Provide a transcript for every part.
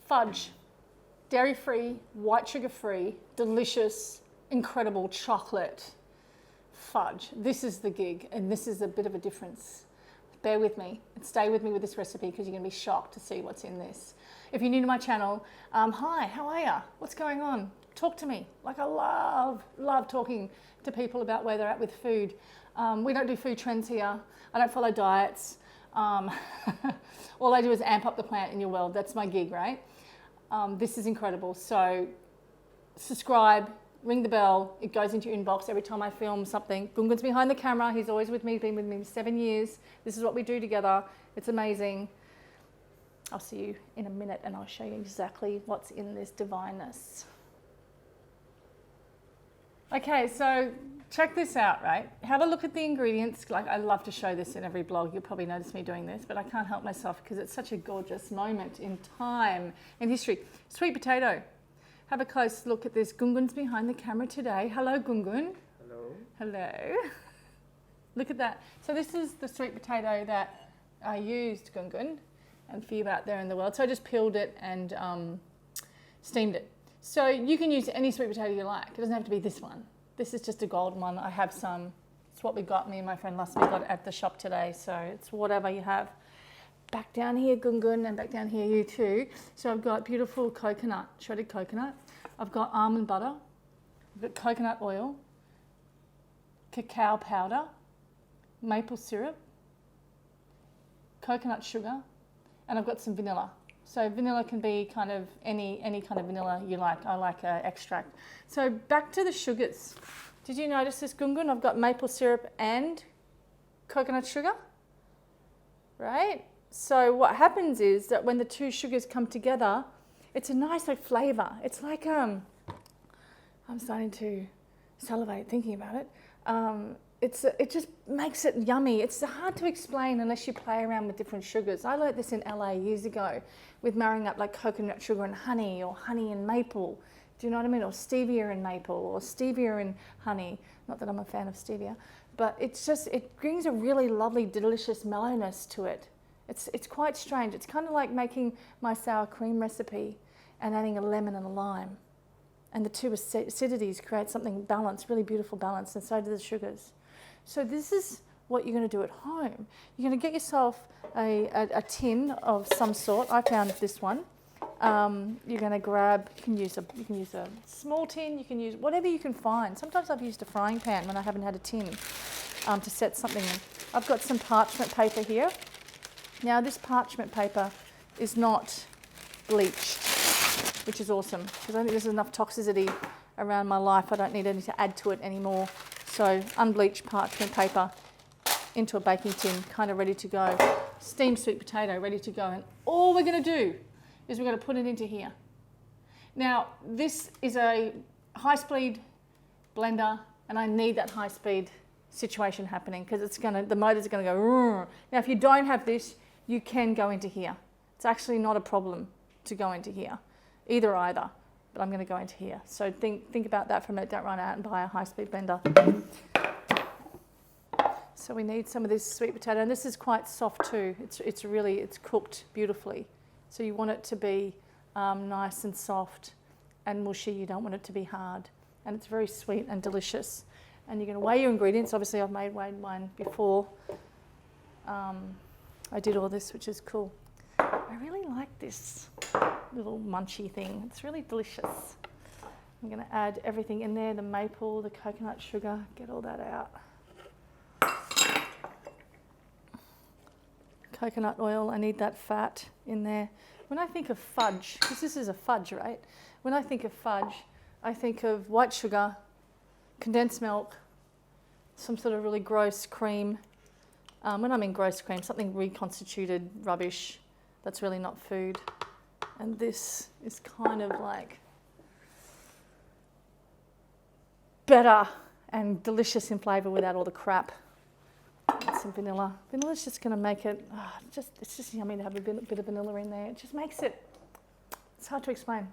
Fudge, dairy-free, white sugar-free, delicious, incredible chocolate fudge. This is the gig, and this is a bit of a difference. Bear with me and stay with me with this recipe because you're going to be shocked to see what's in this. If you're new to my channel, hi, how are you? What's going on? Talk to me. Like, I love talking to people about where they're at with food. We don't do food trends here. I don't follow diets. All I do is amp up the plant in your world. That's my gig, right? This is incredible. So subscribe, ring the bell. It goes into your inbox every time I film something. 𝗚𝗡𝗚𝗚's behind the camera. He's always with me, been with me 7 years. This is what we do together. It's amazing. I'll see you in a minute and I'll show you exactly what's in this divineness. Okay, so check this out, right? Have a look at the ingredients. Like, I love to show this in every blog. You'll probably notice me doing this, but I can't help myself because it's such a gorgeous moment in time, in history. Sweet potato. Have a close look at this. 𝗚𝗚's behind the camera today. Hello, 𝗚𝗚. Hello. Hello. Look at that. So this is the sweet potato that I used, 𝗚𝗚, and for you out there in the world. So I just peeled it and steamed it. So you can use any sweet potato you like. It doesn't have to be this one. This is just a golden one. I have some. It's what we got, me and my friend Lassie got at the shop today. So it's whatever you have. Back down here, 𝗚𝗚, and back down here, you too. So I've got beautiful coconut, shredded coconut. I've got almond butter. I've got coconut oil, cacao powder, maple syrup, coconut sugar, and I've got some vanilla. So vanilla can be kind of any kind of vanilla you like. I like extract. So back to the sugars. Did you notice this, 𝗚𝗚? I've got maple syrup and coconut sugar, right? So what happens is that when the two sugars come together, it's a nice like flavour. It's like, I'm starting to salivate thinking about it. It just makes it yummy. It's hard to explain unless you play around with different sugars. I learned this in LA years ago with marrying up like coconut sugar and honey, or honey and maple. Do you know what I mean? Or stevia and maple, or stevia and honey. Not that I'm a fan of stevia, but it's just, it brings a really lovely, delicious mellowness to it. It's quite strange. It's kind of like making my sour cream recipe and adding a lemon and a lime. And the two acidities create something balanced, really beautiful balance, and so do the sugars. So this is what you're going to do at home. You're going to get yourself a tin of some sort. I found this one. You're going to grab, you can use a small tin, you can use whatever you can find. Sometimes I've used a frying pan when I haven't had a tin to set something in. I've got some parchment paper here. Now this parchment paper is not bleached, which is awesome, because I think there's enough toxicity around my life. I don't need any to add to it anymore. So unbleached parchment paper into a baking tin, kind of ready to go. Steamed sweet potato ready to go. And all we're going to do is we're going to put it into here. Now this is a high-speed blender, and I need that high-speed situation happening because the motor's going to go. Rrr. Now if you don't have this, you can go into here. It's actually not a problem to go into here, either, but I'm going to go into here. So think about that for a minute. Don't run out and buy a high-speed blender. So we need some of this sweet potato, and this is quite soft too. It's cooked beautifully. So you want it to be nice and soft and mushy. You don't want it to be hard, and it's very sweet and delicious. And you're going to weigh your ingredients. Obviously, I've weighed mine before. I did all this, which is cool. I really like this little munchy thing. It's really delicious. I'm going to add everything in there, the maple, the coconut sugar, get all that out. Coconut oil, I need that fat in there. When I think of fudge, because this is a fudge, right? When I think of fudge, I think of white sugar, condensed milk, some sort of really gross cream. When I mean gross cream, something reconstituted rubbish that's really not food. And this is kind of like better and delicious in flavour without all the crap. And some vanilla. Vanilla's just going to make it, it's just yummy to have a bit of vanilla in there. It just makes it, it's hard to explain.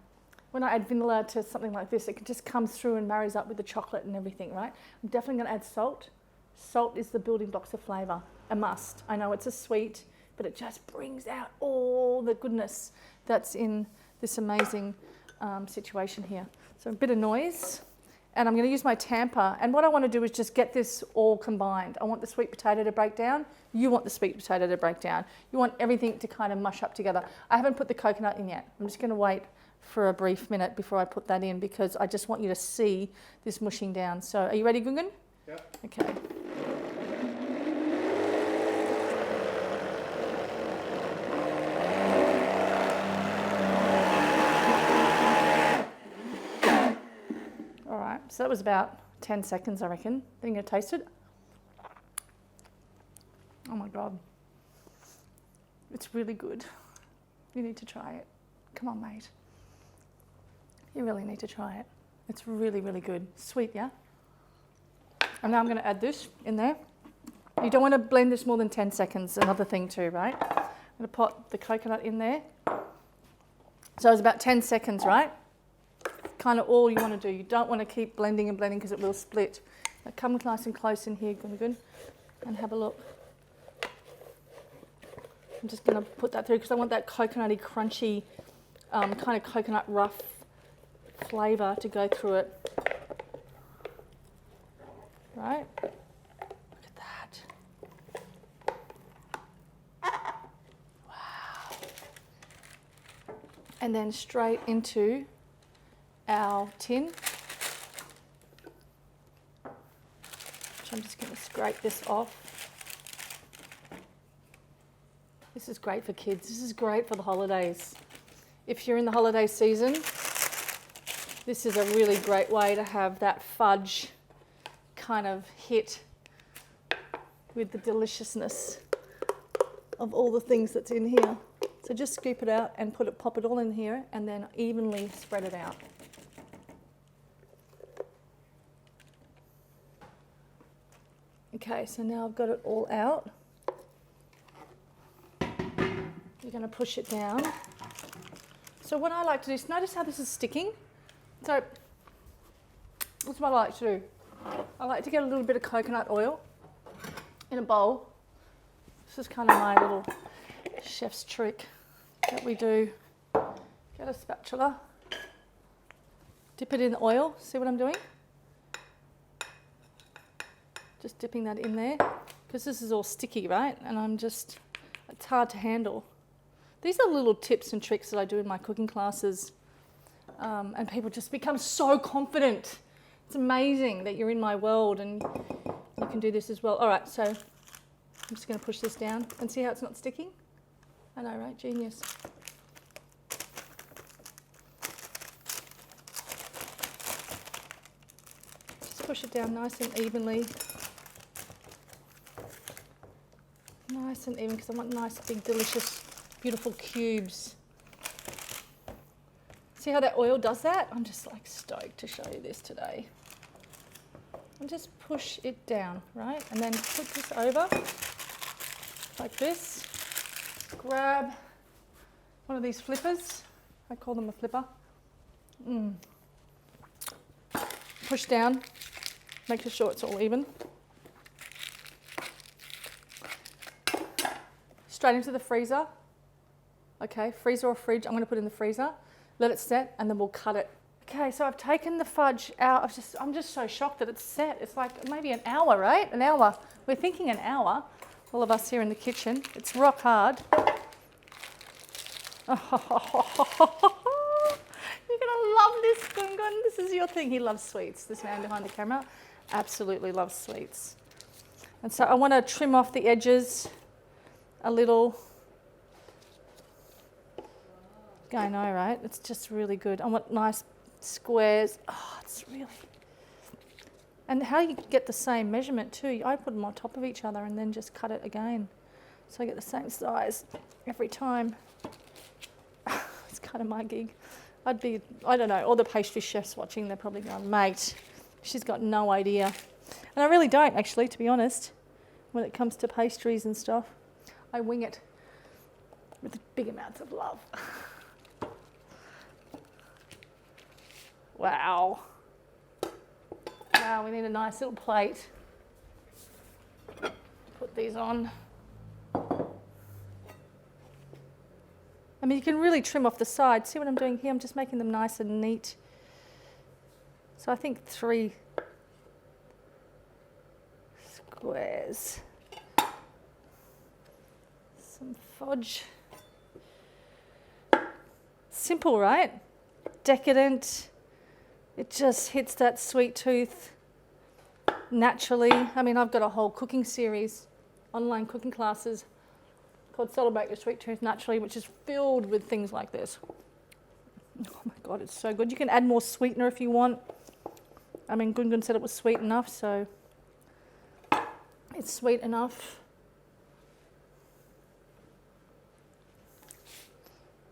When I add vanilla to something like this, it just comes through and marries up with the chocolate and everything, right? I'm definitely going to add salt. Salt is the building blocks of flavour, a must. I know it's a sweet, but it just brings out all the goodness that's in this amazing situation here. So a bit of noise, and I'm going to use my tamper. And what I want to do is just get this all combined. I want the sweet potato to break down. You want the sweet potato to break down. You want everything to kind of mush up together. I haven't put the coconut in yet. I'm just going to wait for a brief minute before I put that in because I just want you to see this mushing down. So are you ready, 𝗏𝗏𝗏𝗏? Yeah. Okay. All right, so that was about 10 seconds, I reckon. Are you going to taste it? Oh my God. It's really good. You need to try it. Come on, mate. You really need to try it. It's really, really good. Sweet, yeah? And now I'm going to add this in there. You don't want to blend this more than 10 seconds, another thing too, right? I'm going to put the coconut in there. So it's about 10 seconds, right? Kind of all you want to do. You don't want to keep blending and blending because it will split. Now come nice and close in here, 𝗏𝗏𝗏𝗏𝗏, and have a look. I'm just going to put that through because I want that coconutty, crunchy, kind of coconut rough flavour to go through it. Right? Look at that. Wow. And then straight into our tin. So I'm just going to scrape this off. This is great for kids. This is great for the holidays. If you're in the holiday season, this is a really great way to have that fudge kind of hit with the deliciousness of all the things that's in here. So just scoop it out and pop it all in here and then evenly spread it out. Okay, so now I've got it all out. You're going to push it down. So what I like to do is notice how this is sticking. So that's what I like to do. I like to get a little bit of coconut oil in a bowl. This is kind of my little chef's trick that we do. Get a spatula, dip it in oil. See what I'm doing? Just dipping that in there because this is all sticky, right? And it's hard to handle. These are little tips and tricks that I do in my cooking classes, and people just become so confident. It's amazing that you're in my world and you can do this as well. All right, so I'm just going to push this down and see how it's not sticking. I know, right? Genius. Just push it down nice and evenly. Nice and even because I want nice, big, delicious, beautiful cubes. See how that oil does that? I'm just like stoked to show you this today. And just push it down, right? And then put this over like this. Grab one of these flippers. I call them a flipper. Push down, make sure it's all even. Straight into the freezer. Okay, freezer or fridge. I'm going to put it in the freezer. Let it set, and then we'll cut it. Okay, so I've taken the fudge out. I'm just so shocked that it's set. It's like maybe an hour, right? An hour. We're thinking an hour. All of us here in the kitchen. It's rock hard. You're gonna love this, 𝗏𝗏𝗏𝗏𝗏. This is your thing. He loves sweets. This man behind the camera absolutely loves sweets. And so I want to trim off the edges a little. I know, right? It's just really good. I want nice squares. Oh, it's really... And how you get the same measurement too. I put them on top of each other and then just cut it again. So I get the same size every time. It's kind of my gig. I don't know, all the pastry chefs watching, they're probably going, mate, she's got no idea. And I really don't, actually, to be honest, when it comes to pastries and stuff. I wing it with big amounts of love. Wow. Now we need a nice little plate. Put these on. I mean, you can really trim off the sides. See what I'm doing here? I'm just making them nice and neat. So I think 3 squares. Some fudge. Simple, right? Decadent. It just hits that sweet tooth naturally. I mean, I've got a whole cooking series, online cooking classes called Celebrate Your Sweet Tooth Naturally, which is filled with things like this. Oh my God, it's so good. You can add more sweetener if you want. I mean, Gungun said it was sweet enough, so it's sweet enough.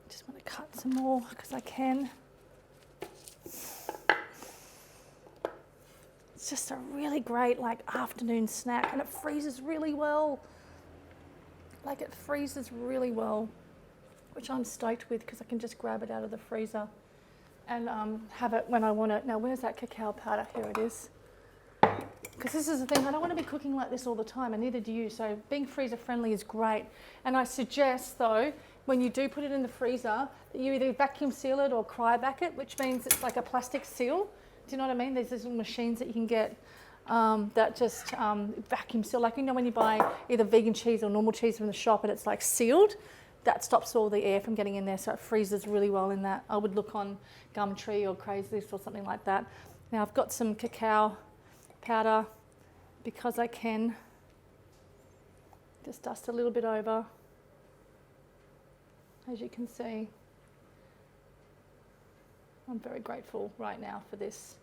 Just want to cut some more because I can. It's just a really great like afternoon snack, and it freezes really well. Like it freezes really well, which I'm stoked with because I can just grab it out of the freezer and have it when I want it. Now, where's that cacao powder? Here it is. Because this is the thing, I don't want to be cooking like this all the time, and neither do you. So being freezer friendly is great. And I suggest though, when you do put it in the freezer, that you either vacuum seal it or cryovac it, which means it's like a plastic seal. Do you know what I mean? There's these little machines that you can get that just vacuum seal. Like, you know, when you buy either vegan cheese or normal cheese from the shop and it's like sealed, that stops all the air from getting in there, so it freezes really well in that. I would look on Gumtree or Craigslist or something like that. Now I've got some cacao powder because I can. Just dust a little bit over, as you can see. I'm very grateful right now for this.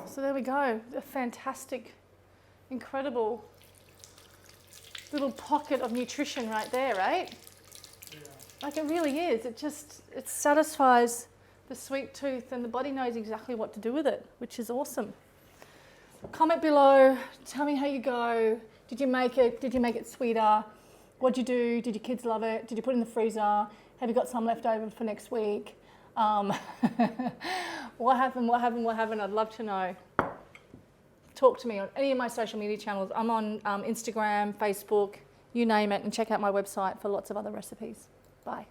So there we go, a fantastic, incredible little pocket of nutrition right there, right? Yeah. Like it really is. It satisfies the sweet tooth, and the body knows exactly what to do with it, which is awesome. Comment below, tell me how you go. Did you make it? Did you make it sweeter? What'd you do? Did your kids love it? Did you put it in the freezer? Have you got some left over for next week? What happened? I'd love to know. Talk to me on any of my social media channels. I'm on Instagram, Facebook, you name it, and check out my website for lots of other recipes. Bye.